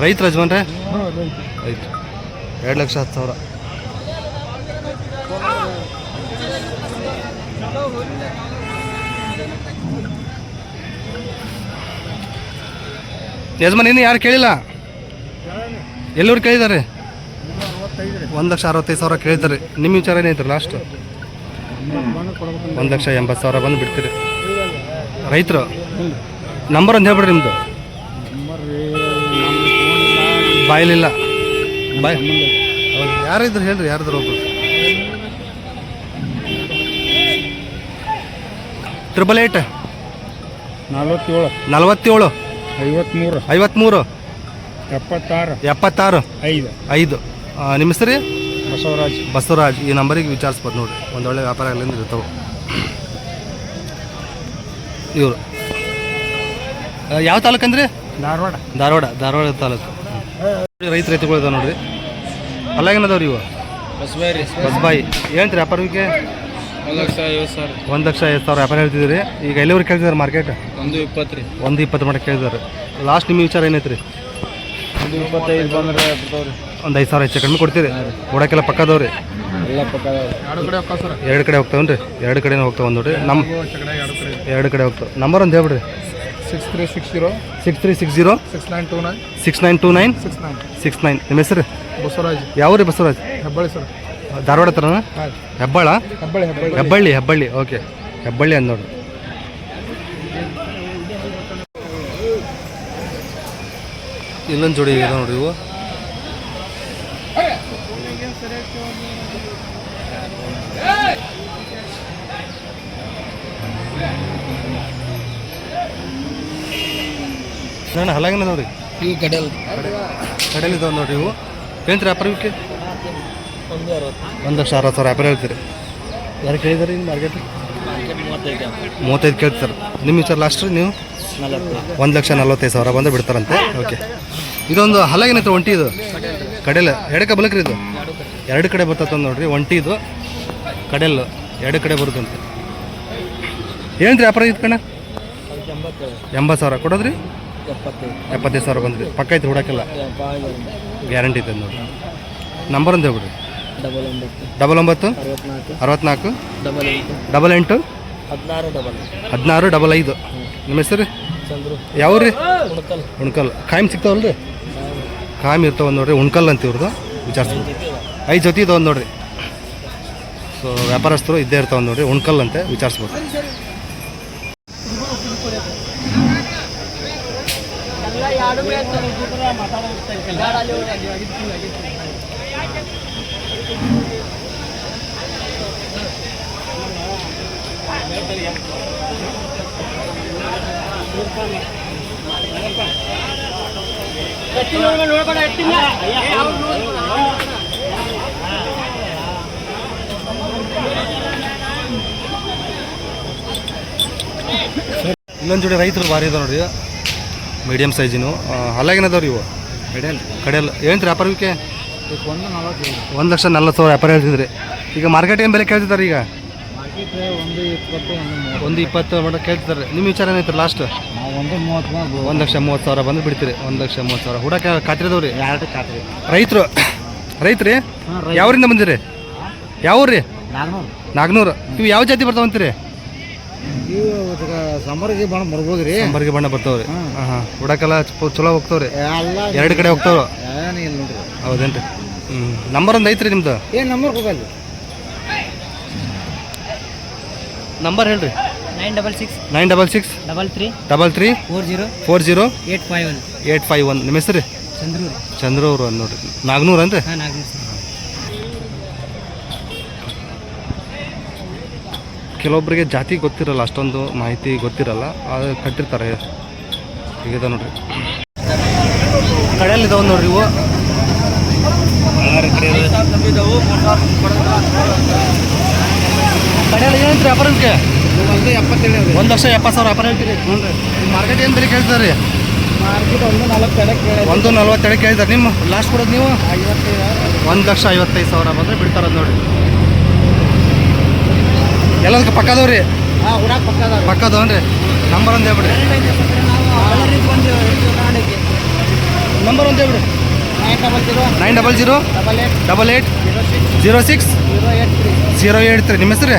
ರೈತ ಯಜಮಾನ್ರೆ? ರೈತ. 2,10,000. ಯಜಮಾನ್ ಇನ್ನು ಯಾರು ಕೇಳಿಲ್ಲ? ಎಲ್ಲರೂ ಕೇಳಿದ್ದಾರೆ? 1,65,000 ಕೇಳಿದ್ದಾರೆ. ನಿಮ್ಮ ವಿಚಾರ ಏನೈತ್ರಿ ಲಾಸ್ಟ್? 1,80,000 ಬಂದು ಬಿಡ್ತೀರಿ. ರೈತರು ನಂಬರ್ ಅಂತ ಹೇಳ್ಬಿಡ್ರಿ ನಿಮ್ಮದು? ಬಾಯಿಲಿಲ್ಲ. ಯಾರಿದ್ರು ಹೇಳ್ರಿ, ಯಾರಿದ್ರು ಒಬ್ರು. 888 47 47 53 53 76 76 5 5. ನಿಮ್ಮ ಹೆಸರು ರೀ? ಬಸವರಾಜ್. ಬಸವರಾಜ್. ಈ ನಂಬರಿಗೆ ವಿಚಾರಿಸ್ಬೋದು ನೋಡಿರಿ, ಒಂದು ಒಳ್ಳೆ ವ್ಯಾಪಾರ ಅಲ್ಲಿಂದ ಇರ್ತಾವೆ ಇವರು. ಯಾವ ತಾಲೂಕು ಅಂದ್ರೆ? ಧಾರವಾಡ. ಧಾರವಾಡ ತಾಲೂಕು. ರೈತಗಳು ಇದಾವೆ ನೋಡ್ರಿ. ಅಲ್ಲಾಗೇನದವ್ರಿ ಇವು? ಬಸ್ಬಾಯಿ. ಏನಂತೀರಿ ವ್ಯಾಪಾರಕ್ಕೆ? 1,50,000. 1,50,000 ವ್ಯಾಪಾರ ಹೇಳ್ತಿದ್ದೀರಿ. ಈಗ ಎಲ್ಲಿವರೆಗೆ ಕೇಳ್ತಿದ್ದಾರೆ ಮಾರ್ಕೆಟ್? 1,20 ರೀ. 1,20 ಮಟ್ಟ ಕೇಳಿದ್ದಾರೆ. ಲಾಸ್ಟ್ ನಿಮ್ಮ ವಿಚಾರ ಏನೈತೆ ರೀ? 1,25 ಬಂದ್ರೆ ಬಿಡ್ತಾವ್ರಿ. ಒಂದು 5,000 ಹೆಚ್ಚು ಕಡಿಮೆ ಕೊಡ್ತೀರಿ? ಓಡಕ್ಕೆಲ್ಲ ಪಕ್ಕದವ್ರಿ? ಎಲ್ಲ ಪಕ್ಕ ಎರಡು ಕಡೆ ಹೋಗ್ತಾವ ಸರ್. 2 ಕಡೆ ಹೋಗ್ತಾವನ್ರಿ? 2 ಕಡೆನೇ ಹೋಗ್ತಾವ ನೋಡ್ರಿ. ನಮ್ಮ 2 ಕಡೆ ಹೋಗ್ತಾವೆ. ನಂಬರ್ ಒಂದು ಹೇಳ್ಬಿಡ್ರಿ. 6360 6360 6929 6929 69. 69. ನಿಮ್ಮ ಹೆಸರು? ಬಸವರಾಜ್. ಯಾವ ರೀ ಬಸವರಾಜ್? ಹೆಬ್ಬಳ್ಳಿ ಸರ್. ಧಾರವಾಡ ಹತ್ರನಾ? ಹಾಂ. ಹೆಬ್ಬಾಳ? ಹೆಬ್ಬಳ್ಳಿ. ಹೆಬ್ಬಳ್ಳಿ. ಓಕೆ, ಹೆಬ್ಬಳ್ಳಿ ಅಂದ್ ನೋಡ್ರಿ. ಇಲ್ಲೊಂದು ಜೋಡಿ ಇದೆ ನೋಡ್ರಿ ಇವು. ನಾನು ಹಲಾಗಿನ ನೋಡ್ರಿ. ಇವು ಕಡೆಯಲ್ಲಿ ಕಡೆಯಲ್ಲಿದ್ದಾವೆ ನೋಡ್ರಿ ಇವು. ಏನಂತೀರಿ ವ್ಯಾಪಾರ ಇವಕ್ಕೆ? 1,60,000 ವ್ಯಾಪಾರ ಹೇಳ್ತೀರಿ. ಯಾರು ಕೇಳಿದಾರೆ ಇನ್ನು ಮಾರ್ಕೆಟ್? 35 ಕೇಳ್ತಾರೆ. ನಿಮ್ಮ ವಿಚಾರ ಲಾಸ್ಟ್ ರೀ ನೀವು? 1,45,000 ಬಂದು ಬಿಡ್ತಾರಂತೆ. ಓಕೆ. ಇದೊಂದು ಹಲಾಗಿನೈತೆ ಒಂಟಿ. ಇದು ಕಡೆಲ್ಲ 2 ಕಡೆ ಬಲಕ್ರಿ. ಇದು 2 ಕಡೆ ಬರ್ತದೆ ನೋಡ್ರಿ. ಒಂಟಿ ಇದು ಕಡೆಲ್ಲ 2 ಕಡೆ ಬರುತ್ತಂತೆ. ಏನಂತ್ರಿ ವ್ಯಾಪಾರ ಇದು ಕಣ? 80,000 ಕೊಡೋದ್ರಿ? 75,000 ಬಂದ್ರಿ. ಪಕ್ಕ ಐತೆ ಹುಡಕ್ಕೆಲ್ಲ ಗ್ಯಾರಂಟಿ ಐತೆ ನೋಡ್ರಿ. ನಂಬರ್ ಅಂತ ಹೇಳ್ಬಿಡ್ರಿ. 99 64 88 16 55. ನಿಮ್ಮ ಹೆಸರು? ಯಾವ ರೀ? ಉಣ್ಕಲ್. ಕಾಯಂ ಸಿಗ್ತಾವಲ್ರಿ? ಕಾಯಂ ಇರ್ತಾವ ನೋಡ್ರಿ. ಉಣ್ಕಲ್ ಅಂತ ಇವ್ರದ್ದು ವಿಚಾರಿಸ್ಬೋದು. 5 ಜೊತೆ ಇದಾವೆ ನೋಡ್ರಿ. ಸೊ ವ್ಯಾಪಾರಸ್ಥರು ಇದ್ದೇ ಇರ್ತಾವೆ ನೋಡ್ರಿ. ಉಣ್ಕಲ್ ಅಂತೆ ವಿಚಾರಿಸ್ಬೋದು. ಇಲ್ಲೊಂದು ಜೋಡಿ ರೈತರು ಭಾರಿ ಇದಾವೆ ನೋಡ್ರಿ. ಮೀಡಿಯಮ್ ಸೈಜಿನು ಹಲ್ಲಾಗಿನದವ್ರಿ ಇವು. ಕಡೆಯಲ್ಲ. ಏನಂತೀರಿ ವ್ಯಾಪಾರಕ್ಕೆ? 1,40,000 ವ್ಯಾಪಾರ ಹೇಳ್ತಿದ್ರಿ. ಈಗ ಮಾರ್ಕೆಟ್ ಏನು ಬೆಲೆ ಕೇಳ್ತಿದ್ದಾರೆ? ಈಗ 1,20 ಮಟ್ಟ ಕೇಳ್ತಿದ್ದಾರೆ. ನಿಮ್ಮ ವಿಚಾರ ಏನೈತೆ ಲಾಸ್ಟ್? 1,30,000 ಬಂದು ಬಿಡ್ತೀರಿ. 1,30,000 ಹುಡಕ್ಕೆ ಖಾತ್ರಿದವ್ರಿ? ರೈತರು. ರೈತ್ರಿ? ಯಾವರಿಂದ ಬಂದಿರಿ? ಯಾವ ರೀ? ನಾಗ್ನೂರು. ಇವು ಯಾವ ಜಾತಿ ಬರ್ತಾವಂತೀರಿ? ಸಂಬರ್ಗಿ ಬಣ್ಣ ಬರ್ಬೋದು ರೀ. ಸಂಬರ್ಗಿ ಬಣ್ಣ ಬರ್ತಾವ್ರಿ. ಹಾಂ. ಹುಡಕ್ಕೆಲ್ಲ ಚಲೋ ಹೋಗ್ತಾವ್ರಿ? 2 ಕಡೆ ಹೋಗ್ತಾವ? ನೋಡ್ರಿ. ಹೌದೇನ್ರಿ? ನಂಬರ್ ಒಂದು ಐತ್ರಿ ನಿಮ್ದು? ಏನು ನಂಬರ್ ಹೋಗಲ್ಲ. ನಂಬರ್ ಹೇಳ್ರಿ. 966 966 33 33 40 40 851. 851. ನಿಮ್ಮ ಹೆಸರು? ಚಂದ್ರು ಅವರು ಅಂದ್ ನೋಡ್ರಿ. ನಾಗ್ನೂರು ಅಂದ್ರೆ? ಹಾಂ, ನಾಗ್ನೂರು ಸರ್. ಕೆಲವೊಬ್ಬರಿಗೆ ಜಾತಿ ಗೊತ್ತಿರಲ್ಲ, ಅಷ್ಟೊಂದು ಮಾಹಿತಿ ಗೊತ್ತಿರಲ್ಲ, ಅದು ಕಟ್ಟಿರ್ತಾರೆ. ಹೀಗಿದೆ ನೋಡ್ರಿ. ಕಡೆಯಲ್ಲಿದ್ದಾವೆ ನೋಡ್ರಿ ಇವು. ಕಡೆಯಲ್ಲಿ ಏನಂತೀರಿ ವ್ಯಾಪಾರಕ್ಕೆ? 1,70,000 ವ್ಯಾಪಾರ ಹೇಳ್ತೀರಿ. ಹ್ಞೂ ರೀ. ಮಾರ್ಕೆಟ್ ಏನು ಬೆಲೆ ಕೇಳ್ತಾರೆ? 1,40,000 ಕೇಳಿದ್ದಾರೆ. ನಿಮ್ಮ ಲಾಸ್ಟ್ ಕೊಡೋದು ನೀವು? 1,55,000 ಬಂದರೆ ಬಿಡ್ತಾರದು ನೋಡಿರಿ. ಎಲ್ಲದಕ್ಕೆ ಪಕ್ಕದವ್ರಿ? ಪಕ್ಕದವನ್ರಿ. ನಂಬರ್ ಒಂದು ಹೇಳ್ಬಿಡ್ರಿ. ನಂಬರ್ ಒಂದು ಹೇಳ್ಬಿಡಿ. 900 88 06 083. ನಿಮ್ಮ ಹೆಸರು?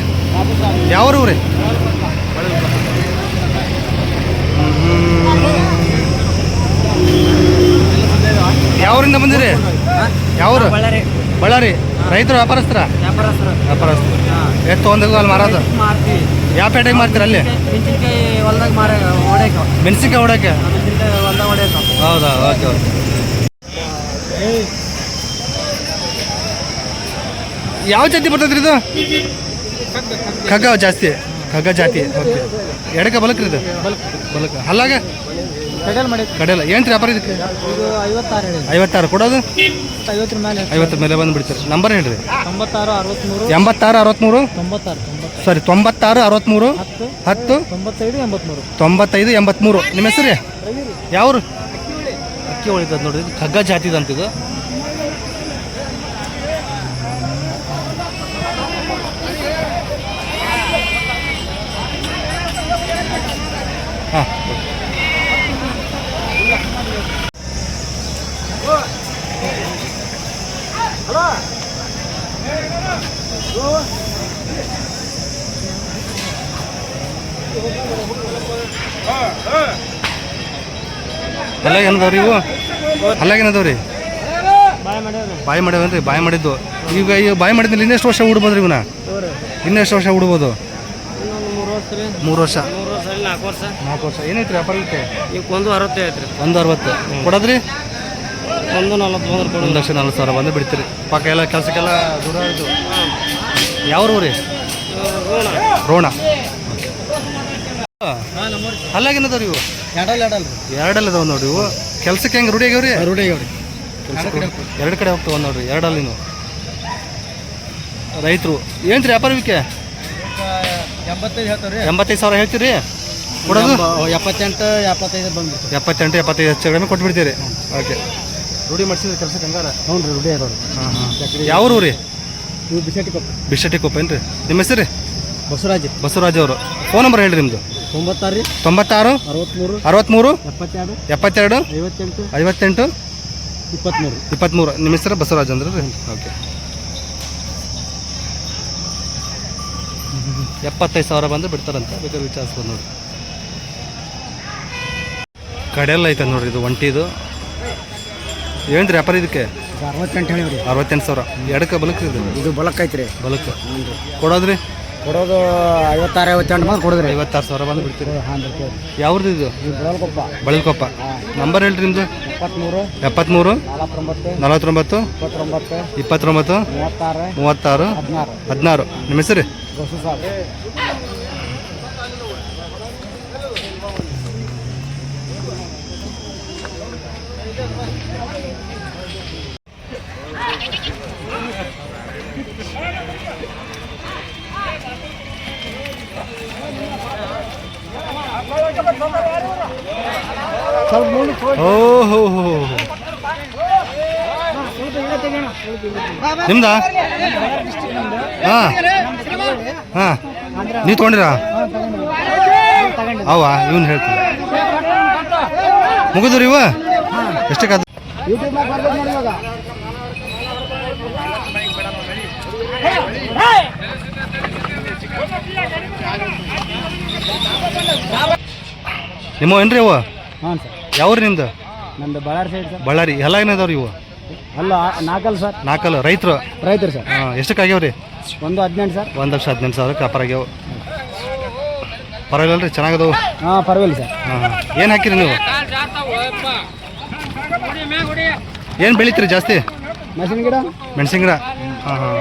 ಯಾವ ರೀ? ಯಾವರಿಂದ ಬಂದಿರಿ? ಯಾವ್ರು? ಬಳ್ಳಾರಿ. ರೈತರು? ವ್ಯಾಪಾರಸ್ಥರ? ವ್ಯಾಪಾರಸ್ಥರು. ಎಷ್ಟು ತೊಗೊಂಡು ಅಲ್ಲಿ ಮಾರೋದು? ಯಾವ ಪೇಟೆಗೆ ಮಾರ್ತೀರ? ಅಲ್ಲಿ ಮೆಣಸಿನ್ಕಾಯಿ ಹೊಡಕ್ಕೆ? ಹೌದಾ? Okay okay. ಯಾವ ಜಾತಿ ಬರ್ತದ್ರಿ ಇದು? ಖಗ್ಗ ಜಾಸ್ತಿ. ಖಗ್ಗ ಜಾತಿ ಓಕೆ ಎಡಕ್ಕೆ ಬಲಕ್ರಿ ಇದು ಬಲಕ ಹಲ್ಲಾಗ ಕಡೆಯಲ್ಲಿ ಮಾಡಿ ಕಡೆಯಲ್ಲ ಏನು ರೀ ವ್ಯಾಪಾರ ಇದಕ್ಕೆ ಇದು 56 ಹೇಳಿ 56 ಕೊಡೋದು 50 ಮೇಲೆ 50 ಮೇಲೆ ಬಂದು ಬಿಡ್ತೀರಿ ನಂಬರ್ ಹೇಳ್ರಿ 96 63 86 63 96 ಸಾರಿ 96 63 10 95 83 95 83 ನಿಮ್ಮ ಹೆಸರು ಯಾವ್ರು ಅಕ್ಕಿ ಹೊಳಿತದ ನೋಡ್ರಿ ಇದು ಖಗ್ಗ ಜಾತಿದಂತ ಇದು ಹಾಂ ಅಲ್ಲಾಗ ಏನದವ್ರಿ ಇವು ಅಲ್ಲಾಗ ಏನದವ್ರಿ ಬಾಯಿ ಮಾಡ್ಯಾವನ್ರಿ ಬಾಯಿ ಮಾಡಿದ್ದು ಈಗ ಈ ಬಾಯಿ ಮಾಡಿದ್ಮೇಲೆ ಇನ್ನೆಷ್ಟು ವರ್ಷ ಉಡ್ಬೋದ್ರಿ ಇವನ್ನ ಇನ್ನೆಷ್ಟು ವರ್ಷ ಉಡ್ಬೋದು 3 ವರ್ಷ 4 ವರ್ಷ ಏನೈತ್ರಿ ವ್ಯಾಪಾರಕ್ಕೆ ಈಗ ಒಂದು 60 ಐತ್ರಿ 160 ಕೊಡೋದ್ರಿ ಒಂದು 40 1,40,000 ಬಂದು ಬಿಡ್ತೀರಿ ಪಕ್ಕ ಎಲ್ಲ ಕೆಲಸಕ್ಕೆಲ್ಲ ದೂರ ಇದು ಯಾವ ರೀ ರೋಣ ಅಲ್ಲಾಗೇನದವ್ರಿ ಇವು ಎರಡಲ್ಲ ಅದಾವ ನೋಡ್ರಿ ಇವು ಕೆಲ್ಸಕ್ಕೆ ಹೆಂಗೆ ರೂಢಿ ಆಗ್ಯಾವ್ರಿ ಎರಡು ಕಡೆ ಹೋಗ್ತಾವ ನೋಡ್ರಿ ಎರಡಲ್ಲಿ ನೀವು ರೈತರು ಏನು ರೀ ವ್ಯಾಪಾರಕ್ಕೆ 75 ಹೇಳ್ತಾರೆ 85,000 ಹೇಳ್ತೀರಿ ಕೊಡೋದು 78 75 ಬಂದು 78 75 ಹೆಚ್ಚು ಕಡಿಮೆ ಕೊಟ್ಬಿಡ್ತೀರಿ ಓಕೆ ರೂಢಿ ಮಾಡಿಸಿದ್ರಿ ಕೆಲ್ಸಕ್ಕೆ ಹಂಗಾರ ಹ್ಞೂ ರೀ ರೂಢಿ ಅದಾವ್ರಿ ಹಾಂ ಹಾಂ ಯಾವ ಊರು ರೀ ಇವು ಬಿಸಟಿ ಕೊಪ್ಪ ಬಿಶೆಟ್ಟಿ ಕೊಪ್ಪ ಏನು ರೀ ನಿಮ್ಮ ಹೆಸರು ರೀ ಬಸವರಾಜ್ ಬಸವರಾಜ್ ಅವರು ಫೋನ್ ನಂಬರ್ ಹೇಳ್ರಿ ನಿಮ್ಮದು 96 96 63 63 72 72 58 58 23 23 ನಿಮ್ಮ ಹೆಸರು ಬಸವರಾಜ್ ಅಂದ್ರೆ ರೀ ಓಕೆ 75,000 ಬಂದು ಬಿಡ್ತಾರಂತ ಬೇಕಾದ್ರೆ ವಿಚಾರಿಸ್ಬೋದು ನೋಡಿ ಕಡೆಯಲ್ಲ ಐತೆ ನೋಡ್ರಿ ಇದು ಒಂಟಿದು ಏನು ರೀ ವ್ಯಾಪಾರ ಇದಕ್ಕೆ 68 ಹೇಳಿವ್ರಿ 68,000 ಎಡಕ್ಕೆ ಬಲಕ್ಕೆ ಇದು ಇದು ಬಲಕ್ ಐತ್ರಿ ಬಲಕ್ಕೆ ಕೊಡೋದ್ರಿ ಕೊಡೋದು 56 58 ಬಂದು ಕೊಡೋದ್ರಿ 56,000 ಬಂದು ಬಿಡ್ತೀರಿ ಹಾಂ ಯಾವ್ದು ಇದು ಇದು ಬೆಳಕೊಪ್ಪ ಬಳಲ್ಕೊಪ್ಪ ನಂಬರ್ ಹೇಳ್ರಿ ನಿಮ್ಮದು 73 73 49 49 29 29 36 36 16 16 ನಿಮ್ಮ ಹೆಸರು ಬಸು ಸಾರ್ ಓಹೋ ನಿಮ್ದಾ ಹಾಂ ಹಾಂ ನೀವು ತೊಗೊಂಡಿರಾ ಅವ ಇವನು ಹೇಳ್ತೀನಿ ಮುಗಿದ್ರಿ ಇವ ಎಷ್ಟಕ್ಕೆ ನಿಮ್ಮ ಏನ್ರಿ ಅವ ಹಾಂ ಸರ್ ಯಾವ್ರಿ ನಿಮ್ದು ನಮ್ದು ಬಳ್ಳಾರಿ ಸೈಡ್ ಸರ್ ಬಳ್ಳಾರಿ ಎಲ್ಲ ಏನದಾವ್ರಿ ಇವು ಅಲ್ಲ ನಾಲ್ಕಲ್ಲ ಸರ್ ನಾಲ್ಕಲ್ಲ ರೈತರು ರೈತರು ಸರ್ ಹಾಂ ಎಷ್ಟಕ್ಕೆ ಆಗ್ಯಾವ್ರಿ ಒಂದು 18 ಸರ್ 1,18,000 ವ್ಯಾಪಾರ ಆಗ್ಯಾವ ಪರವಾಗಿಲ್ಲ ರೀ ಚೆನ್ನಾಗದವು ಹಾಂ ಪರವಾಗಿಲ್ಲ ಸರ್ ಹಾಂ ಹಾಂ ಏನು ಹಾಕಿರಿ ನೀವು ಏನು ಬೆಳಿತೀರಿ ಜಾಸ್ತಿ ಮೆಣಸಿನ ಗಿಡ ಮೆಣಸಿನ ಗಿಡ ಹಾಂ ಹಾಂ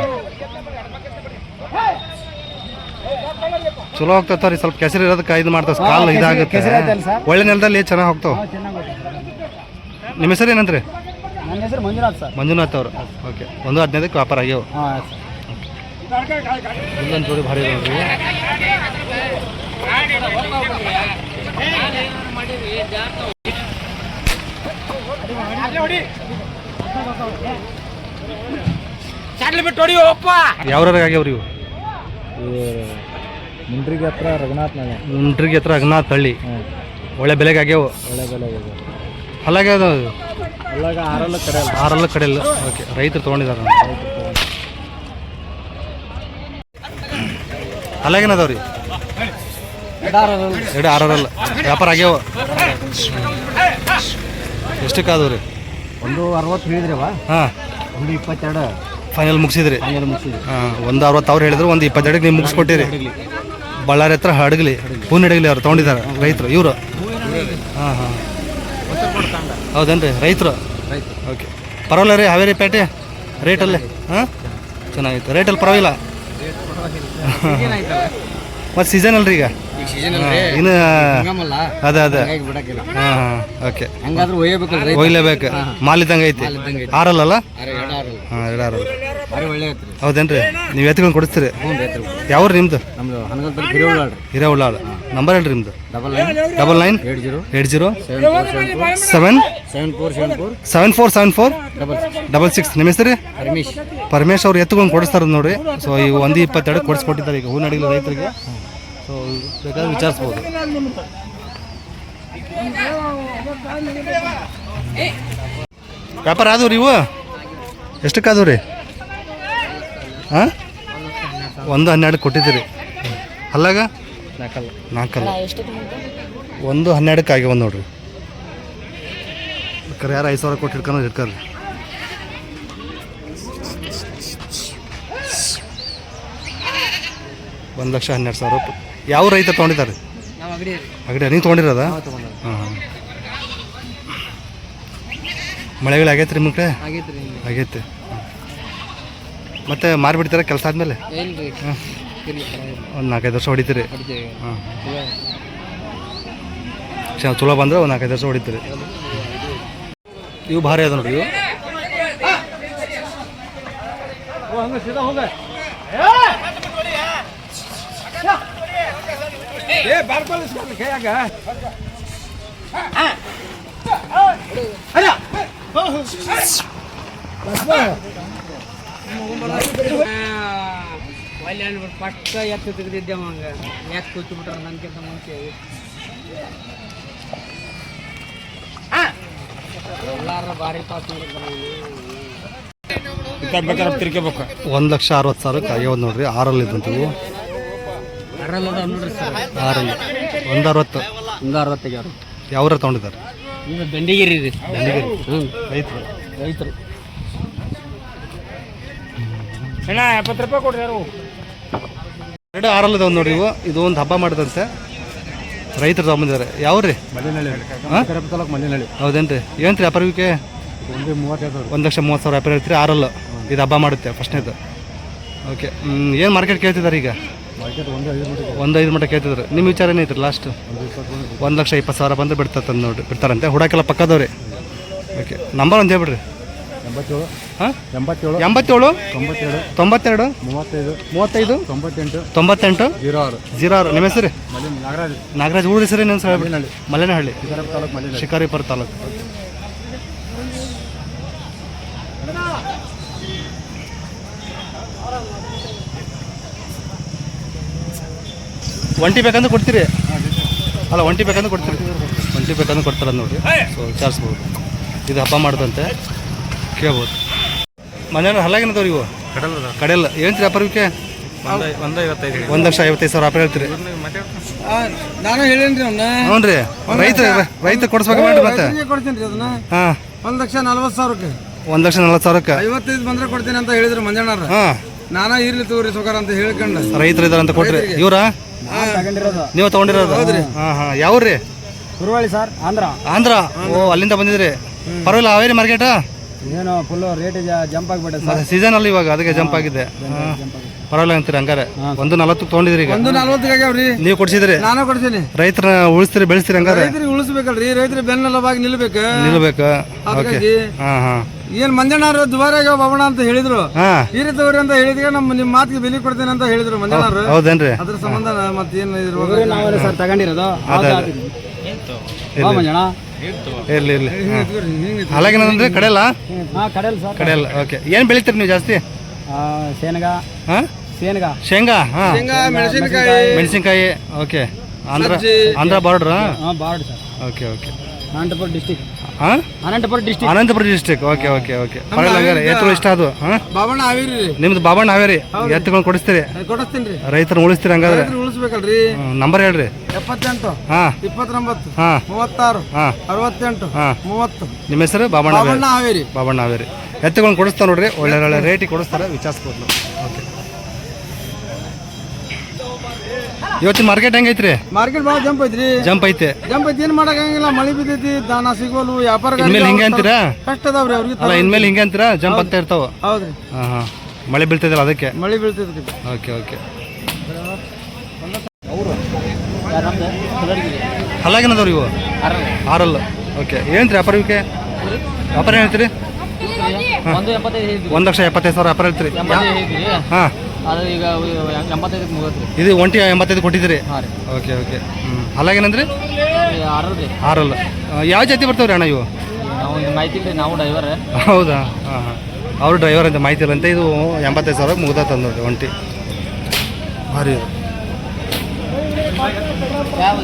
ಚಲೋ ಹೋಗ್ತಾವ ರೀ ಸ್ವಲ್ಪ ಕೆಸರು ಇರೋದಕ್ಕೆ ಇದು ಮಾಡ್ತಾವ ಕಾಲು ಇದಾಗುತ್ತೆ ಕೆಸರು ಐತಲ್ಲ ಸರ್? ಒಳ್ಳೆ ನೆಲದಲ್ಲಿ ಚೆನ್ನಾಗಿ ಹೋಗ್ತಾವ ಚೆನ್ನಾಗಿ ನಿಮ್ಮ ಹೆಸರು ಏನಂತ್ರಿ ನನ್ನ ಹೆಸರು ಮಂಜುನಾಥ್ ಸರ್ ಮಂಜುನಾಥ್ ಅವರು ಓಕೆ 1,15ಕ್ಕೆ ವ್ಯಾಪಾರ ಆಗ್ಯಾವ ಹಾಂ ಇಲ್ಲೊಂದು ಜೋಡಿ ಭಾರಿ ನೋಡ್ರಿ ಯಾವ್ರಾಗ ಆಗ್ಯಾವ್ರಿ ಇವು ಮುಂಡ್ರಿಗೆ ಹತ್ರ ರಘುನಾಥ್ ನಗರ ಮುಂಡ್ರಿಗೆ ಹತ್ರ ರಘುನಾಥ್ ಹಳ್ಳಿ ಒಳ್ಳೆ ಬೆಲೆಗೆ ಆಗ್ಯಾವ ಒಳ್ಳೆ ಬೆಲೆ ಅಲ್ಲಾಗ ಅಲ್ಲಾಗ ಆರಲ್ಲ ಕಡೆ ಆರಲ್ಲ ಕಡೆಯಲ್ಲ ಓಕೆ ರೈತರು ತೊಗೊಂಡಿದ್ದಾರೆ ಅಲ್ಲಾಗೇನದಾವ್ರಿ ಎರಡು ಆರಲ್ಲ ವ್ಯಾಪಾರ ಆಗ್ಯಾವ ಎಷ್ಟಕ್ಕೆ ಆದವ್ರಿ ಒಂದು 60 ಹೇಳಿದ್ರಿ ಹಾಂ ಒಂದು 22 ಫೈನಲ್ ಮುಗಿಸಿದ್ರಿ ಮುಗಿಸಿದ್ರಿ ಹಾಂ ಒಂದು 60 ಅವ್ರು ಹೇಳಿದ್ರು ಒಂದು 22ಕ್ಕೆ ನೀವು ಮುಗಿಸ್ಕೊಟ್ಟಿರಿ ಬಳ್ಳಾರಿ ಹತ್ರ ಹಡಗಲಿ ಪೂನ್ ಹಡಗಲಿ ಅವ್ರು ತೊಗೊಂಡಿದ್ದಾರೆ ರೈತರು ಇವರು ಹಾಂ ಹಾಂ ಹೌದೇನ್ರಿ ರೈತರು ಓಕೆ ಪರವಾಗಿಲ್ಲ ರೀ ಹಾವೇರಿ ಪೇಟೆ ರೇಟಲ್ಲಿ ಹಾಂ ಚೆನ್ನಾಗಿತ್ತು ರೇಟಲ್ಲಿ ಪರವಾಗಿಲ್ಲ ಮತ್ತು ಸೀಸನ್ ಅಲ್ರಿ ಈಗ ಈಗ ಸೀಸನ್ ಇನ್ನು ಹಂಗಮಲ್ಲ ಅದೇ ಅದೇ ಹಾಗಾಗಿ ಬಿಡಕ್ಕಿಲ್ಲ ಹಾಂ ಹಾಂ ಓಕೆ ಹಂಗಾದ್ರೂ ಒಯ್ಯಬೇಕಲ್ರಿ ಒಯ್ಲೇಬೇಕು ಮಾಲ್ ಇದ್ದಂಗೆ ಐತಿ ಆರಲ್ಲ ಹಾಂ ಎರಡು ಆರಲ್ಲ ಭಾರಿ ಒಳ್ಳೆ ಐತ್ರಿ ಹೌದೇನ್ರಿ ನೀವು ಎತ್ಕೊಂಡು ಕೊಡಿಸ್ತೀರಿ ಹ್ಞೂ ರೈತರು ಯಾವ್ರಿ ನಿಮ್ದು ನಮ್ದು ಹನಗಲ್ದಲ್ಲಿ ಗಿರಿವಳ್ಳಿ ಹಿರೇವುಳ್ಳಾಳ ನಂಬರ್ ಹೇಳ್ರಿ ನಿಮ್ದು 99 80 7474 ನಿಮ್ಮ ಹೆಸರು ರಮೇಶ್ ಪರಮೇಶ್ ಅವ್ರು ಎತ್ಕೊಂಡು ಕೊಡಿಸ್ತಾರೆ ನೋಡ್ರಿ ಸೊ ಈಗ 122 ಕೊಡಿಸ್ಕೊಟ್ಟಿದ್ದಾರೆ ಈಗ ಹೂನಡಿಗೆ ರೈತರಿಗೆ ಸೊ ಬೇಕಾದ್ರೆ ವಿಚಾರಿಸ್ಬೋದು ವ್ಯಾಪಾರ ಆದವು ರೀ ಇವು ಎಷ್ಟಕ್ಕಾದವು ರೀ ಹಾಂ 112 ಕೊಟ್ಟಿದ್ದೀರಿ ಅಲ್ಲಾಗ ನಾಲ್ಕಲ್ಲ 112 ಆಗಿ ಒಂದು ನೋಡ್ರಿ ಬೇಕಾರೆ ಯಾರು 5,000 ಕೊಟ್ಟು ಹಿಡ್ಕೊಂಡು ಇಟ್ಕೊಳ್ರಿ $1,12,000 ಯಾವ ರೈತ ತೊಗೊಂಡಿದ್ದಾರೆ ಅಗಡಿ ನೀವು ತೊಗೊಂಡಿರೋದ ಹಾಂ ಹಾಂ ಮಳೆಗಳು ಆಗೈತೆ ರೀ ನಿಮ್ಮ ಕಡೆ ಆಗೈತೆ ಮತ್ತೆ ಮಾರಿಬಿಡ್ತೀರ ಕೆಲಸ ಆದಮೇಲೆ ಹಾಂ ಒಂದು 4-5 ವರ್ಷ ಹೊಡಿತೀರಿ ಹಾಂ ಚಲೋ ಬಂದರೆ ಒಂದು 4-5 ವರ್ಷ ಹೊಡಿತೀರಿ ಇವು ಭಾರಿ ಅದ ನೋಡಿ ಇವು ಪಕ್ಕ ಎತ್ತು ತೆಗೆದಿದ್ದೇವ ಹಂಗೆ ಯಾಕೆ ಕೂತು ಬಿಟ್ರೆ ನನಗಿಂತ ಮುಂಚೆ ಎಲ್ಲಾರು ಭಾರಿ ಪಾಸ್ ತಿರ್ಕೋಬೇಕು 1,60,000 ಆಗ್ಯಾವ ನೋಡ್ರಿ 6 ಇದ್ದಂತವು ನೋಡ್ರಿ ಸರ್ 6 160 160 ಯಾವ್ರ ತೊಗೊಂಡಿದ್ದಾರೆ ಈಗ ಬೆಂಡಿಗಿರಿ ರೀ ಹ್ಞೂ ರೈತರು ರೈತರು ಅಣ್ಣ 70 ರೂಪಾಯಿ ಕೊಡ್ರಿ ಯಾರು 2 6 ಇದಾವೆ ನೋಡ್ರಿ ಇವು ಇದು ಒಂದು ಹಬ್ಬ ಮಾಡಿದಂತೆ ರೈತರು ತಗೊಂಡಿದ್ದಾರೆ ಯಾವ್ರಿ ಮಲ್ಲಿನಹಳ್ಳಿ ಹೌದೇನ್ರಿ ಏನು ರೀ ವ್ಯಾಪಾರಕ್ಕೆ 1,30,000 ವ್ಯಾಪಾರ ಹೇಳ್ತೀರಿ 6 ಇದು ಹಬ್ಬ ಮಾಡುತ್ತೆ ಫಸ್ಟ್ನೇದು ಓಕೆ ಏನು ಮಾರ್ಕೆಟ್ ಕೇಳ್ತಿದ್ದಾರೆ ಈಗ 1,500 ಮಟ್ಟ ಕೇಳ್ತಿದ್ರು ನಿಮ್ಮ ವಿಚಾರ ಏನೈತ್ರಿ ಲಾಸ್ಟ್ 1,20,000 ಬಂದರೆ ಬಿಡ್ತಾರೆ ನೋಡ್ರಿ ಬಿಡ್ತಾರಂತೆ ಹುಡಾಕೆಲ್ಲ ಪಕ್ಕದವ್ರಿ ಓಕೆ ನಂಬರ್ ಒಂದು ಹೇಳ್ಬಿಡ್ರಿ 87 ಹಾಂ 87 87 92 35 35 98 98 06 06 ನಿಮ್ಮ ಹೆಸರು ನಾಗರಾಜ್ ನಾಗರಾಜ್ ಊರ ಹೆಸರು ಏನು ಹೇಳ್ಬಿಡಿ ಮಲೆನಹಳ್ಳಿ ತಾಲೂಕು ಶಿಕಾರಿಪುರ ತಾಲೂಕು ಒಂಟಿ ಬೇಕಂದ್ರೆ ಕೊಡ್ತೀರಿ ಅಲ್ಲ ಒಂಟಿ ಬೇಕಂದ್ರೆ ಕೊಡ್ತೀರಿ ಒಂಟಿ ಬೇಕಂದ್ರೆ ಕೊಡ್ತಾರೆ ನೋಡಿರಿ ಸೊ ವಿಚಾರಿಸ್ಬೋದು ಇದು ಹಬ್ಬ ಮಾಡ್ದಂತೆ ಕೇಳ್ಬೋದು ಮನೆಯವ್ರು ಹಲ್ಲಾಗಿನದವ್ರು ಇವು ಕಡೆಯಲ್ಲ ಏನು ವ್ಯಾಪಾರಕ್ಕೆ 1,55,000 ವ್ಯಾಪಾರ ಹೇಳ್ತೀರಿ ನಾನು ಹೇಳೇನ್ರಿ ಹ್ಞೂ ರೀ ರೈತ ಕೊಡಿಸ್ಬೇಕು ಮಾಡಿ ಮತ್ತೆ ಕೊಡ್ತೀನಿ ರೀ ಅದನ್ನ ಹಾಂ 1,40,000 1,40,000 55 ಬಂದ್ರೆ ಕೊಡ್ತೀನಿ ಅಂತ ಹೇಳಿದ್ರು ಮಂಜಣ್ಣವ್ರ ಹಾಂ ನಾನ ಇರ್ಲಿ ತಗೋರಿ ಸುಗಾರ ಅಂತ ಹೇಳ್ಕೊಂಡ ರೈತರು ಇದಾರೆ ಅಂತ ಕೊಟ್ರಿ ಇವ್ರಾ ನೀವು ತೊಗೊಂಡಿರೋದು ಹಾಂ ಹಾಂ ಯಾವ್ರಿ ಕುರುವಳ್ಳಿ ಸರ್ ಆಂಧ್ರ ಓ ಅಲ್ಲಿಂದ ಬಂದಿದ್ರಿ ಪರವಾಗಿಲ್ಲ ಹಾವೇರಿ ಮಾರ್ಕೆಟಾ ಏನು ಫುಲ್ ರೇಟ್ ಜಂಪ್ ಆಗಿಬಿಟ್ಟೆ ಸರ್ ಸೀಸನ್ ಅಲ್ಲಿ ಇವಾಗ ಅದಕ್ಕೆ ಜಂಪ್ ಆಗಿದೆ ಪರವಾಗಿಲ್ಲ ಅಂತೀರಿ ಹಂಗಾರೆ 1,40 ತೊಗೊಂಡಿದ್ರಿ ಈಗ 1,40 ಆಗ್ಯಾವ್ರಿ ನೀವು ಕೊಡ್ಸಿದ್ರಿ ನಾನು ಕೊಡ್ತೀನಿ ರೈತರ ಉಳಿಸ್ತೀರಿ ಬೆಳೆಸ್ತೀರಿ ಹಂಗಾರೆ ರೈತರಿಗೆ ಉಳಿಸ್ಬೇಕಲ್ರಿ ರೈತರು ಬೆನ್ನೆಲುಬಾಗಿ ನಿಲ್ಬೇಕು ನಿಲ್ಬೇಕು ಓಕೆ ಹಾಗಾಗಿ ಹಾಂ ಹಾಂ ಏನ್ ಮಂಜಣ್ಣವ್ರು ದುಬಾರಿ ಆಗ್ಯಾವ ಬಾಬಣ್ಣ ಅಂತ ಹೇಳಿದ್ರು ಹಾಂ ಹೀರೆ ತಗೋರಿ ಅಂತ ಹೇಳಿದ್ರೆ ನಿಮ್ಮ ಮಾತಿಗೆ ಬೆಲೆ ಕೊಡ್ತೇನೆ ಅಂತ ಹೇಳಿದ್ರು ಮಂಜಣ್ಣವ್ರು ಹೌದೇನ್ರಿ ಅದ್ರ ಸಂಬಂಧ ಮತ್ತೇನು ಇದ್ರ ಸರ್ ತಗೊಂಡಿರೋದು ಇರ್ಲಿ ಇರ್ಲಿ ಹಾಲಾಗಿನಂದ್ರೆ ಕಡೆಯಲ್ಲ ಕಡೆಯಲ್ಲ ಸರ್ ಕಡೆಯಲ್ಲ ಓಕೆ ಏನು ಬೆಳಿತೀರಿ ನೀವು ಜಾಸ್ತಿ ಶೇಂಗಾ ಹಾಂ ಶೇಂಗಾ ಹಾಂ ಮೆಣಸಿನ್ಕಾಯಿ okay Andhra border border sir okay okay Anantapur district ಹಾಂ Anantapur district okay okay okay ಪರವಾಗಿಲ್ಲ ಹಂಗಾರೆ ಎತ್ತುಗಳು ಇಷ್ಟ ಅದು ಹಾಂ ಬಾಬಣ್ಣ ಹಾವೇರಿ ನಿಮ್ದು ಬಾಬಣ್ಣ ಹಾವೇರಿ ಎತ್ತುಗಳು ಕೊಡಿಸ್ತೀರಿ ಕೊಡಿಸ್ತೀನಿ ರೀ ರೈತರು ಉಳಿಸ್ತೀರಿ ಹಂಗಾದ್ರೆ ಉಳಿಸ್ಬೇಕಲ್ರಿ ನಂಬರ್ ಹೇಳ್ರಿ 78 ಹಾಂ 29 ಹಾಂ 36 ಹಾಂ 68 ಹಾಂ 30 ನಿಮ್ಮ ಹೆಸರು ಬಾಬಣ್ಣ ಹಾವೇರಿ ಬಾಬಣ್ಣ ಹಾವೇರಿ ಎತ್ತುಗಳನ್ನು ಕೊಡಿಸ್ತಾರೆ ನೋಡ್ರಿ ಒಳ್ಳೆ ರೇಟಿಗೆ ಕೊಡಿಸ್ತಾರೆ ವಿಚಾರಿಸ್ಬೋದು ಓಕೆ ಇವತ್ತಿನ ಮಾರ್ಕೆಟ್ ಹೆಂಗೈತ್ರಿ ಮಾರ್ಕೆಟ್ ಭಾಳ ಜಂಪ್ ಐತ್ರಿ ಜಂಪ್ ಐತೆ ಏನ್ ಮಾಡಕ್ಕಾಗಿಲ್ಲ ಮಳೆ ಬಿದ್ದೈತಿ ದಾನ ಸಿಗೋಲು ವ್ಯಾಪಾರ ಇನ್ಮೇಲೆ ಹಿಂಗೆ ಅಂತೀರಾ ಕಷ್ಟ ಅದಾವ್ರಿ ಅವ್ರಿಗೆ ಅಲ್ಲ ಇನ್ಮೇಲೆ ಹಿಂಗೆ ಅಂತೀರಾ ಜಂಪ್ ಆಗ್ತಾ ಇರ್ತಾವ ಹೌದ್ರಿ ಹಾಂ ಹಾಂ ಮಳೆ ಬೀಳ್ತಿದ್ದಲ್ಲ ಅದಕ್ಕೆ ಮಳೆ ಬೀಳ್ತೈತ್ರಿ ಓಕೆ ಓಕೆ ನಮ್ದು ಕಲರ್ಗಿದೆ ಹಲ್ಲಾಗೇನದವ್ರಿ ಇವು ಆರಲ್ಲ ಓಕೆ ಏನು ವ್ಯಾಪಾರ ಇವಕ್ಕೆ ವ್ಯಾಪಾರ ಏನು ಹೇಳ್ತೀರಿ ಒಂದು 75 ಹೇಳ್ತೀವಿ 1,75,000 ವ್ಯಾಪಾರ ಹೇಳ್ತೀರಿ 80 ಹೇಳ್ತೀವಿ ಹಾಂ ಅದು ಈಗ 85 ಮುಗಿದ್ರಿ ಇದು ಒಂಟಿ 85 ಕೊಟ್ಟಿದ್ದೀರಿ ಹಾಂ ರೀ ಓಕೆ ಓಕೆ ಹಲ್ಲಾಗೇನಂದ್ರಿ 6 ರೀ ಆರಲ್ಲ ಯಾವ ಜಾತಿ ಬರ್ತಾವ್ರಿ ಅಣ್ಣ ಇವು ನಾವು ಮಾಹಿತಿ ಇಲ್ಲ ನಾವು ಡ್ರೈವರ್ ಹೌದಾ ಹಾಂ ಹಾಂ ಅವರು ಡ್ರೈವರ್ ಅಂತ ಮಾಹಿತಿ ಇಲ್ಲ ಅಂತ ಇದು 85,000 ಮುಗ್ದ ತಂದೋರಿ ಒಂಟಿ ಭಾರಿ ಇದು. ಯಾವ